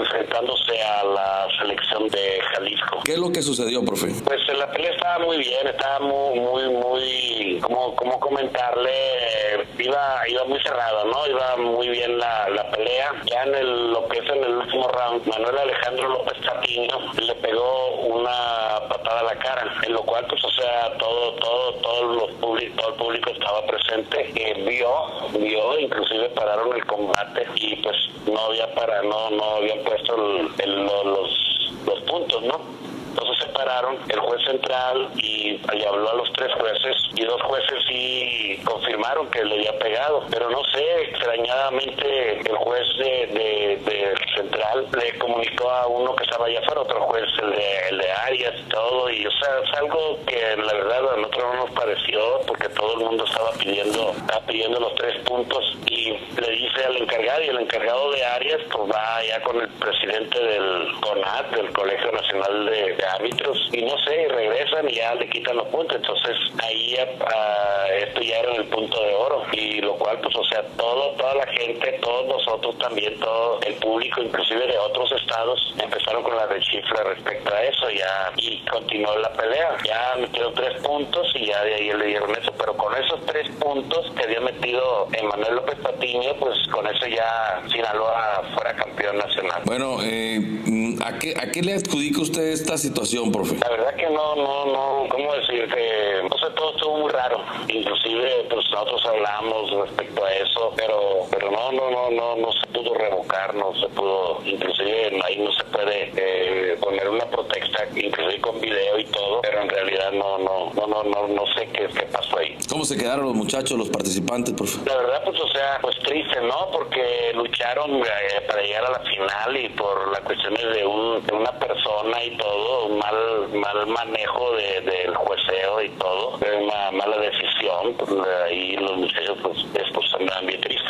enfrentándose a la selección de Jalisco. ¿Qué es lo que sucedió, profe? Pues la pelea estaba muy bien, estaba muy, ¿cómo comentarle? Iba muy cerrada, ¿no? Iba muy bien la pelea. Ya lo que es en el último round, Manuel Alejandro López Patiño le pegó una patada a la cara, en lo cual, pues, o sea, todo el público estaba presente, vio, inclusive pararon el combate y pues no habían puesto los puntos, ¿no? Entonces se pararon el juez central y habló a los 3 jueces y 2 jueces sí confirmaron que le había pegado, pero no sé, extrañadamente el juez de central le comunicó a uno que estaba allá afuera, otro juez, el de Arias y todo, y o sea, es algo que la verdad a nosotros no nos pareció, porque todo el mundo estaba pidiendo los 3 puntos, y le dice al encargado, y el encargado de Arias pues va ya con el presidente del CONAT, del Colegio Nacional de Árbitros, y no sé, regresan y ya le quitan los puntos. Entonces ahí esto ya era en el punto de oro, y lo cual, pues, o sea, toda la gente, todos nosotros también, todo el público, inclusive de otros estados, empezaron con la rechifla respecto a eso, ya, y continuó la pelea. Ya metieron 3 puntos y ya de ahí le dieron eso, pero con esos 3 puntos que había metido Manuel López Patiño, pues con eso ya Sinaloa fuera campeón nacional. Bueno, ¿a qué le adjudica usted esta situación, profe? La verdad que no, ¿cómo decir? Que, no sé, todo estuvo muy raro. Inclusive, pues nosotros hablamos respecto a eso, pero no se pudo revocar, no se pudo, inclusive ahí no se puede poner una protesta, inclusive con video y todo, pero en realidad no sé qué pasó ahí. ¿Cómo se quedaron los muchachos, los participantes, profe? La verdad, pues, o sea, pues triste, ¿no? Porque lucharon para llegar a la final, y por las cuestiones de una persona y todo, mal manejo del jueceo y todo, una mala decisión, pues, ahí los muchachos pues andaban bien tristes.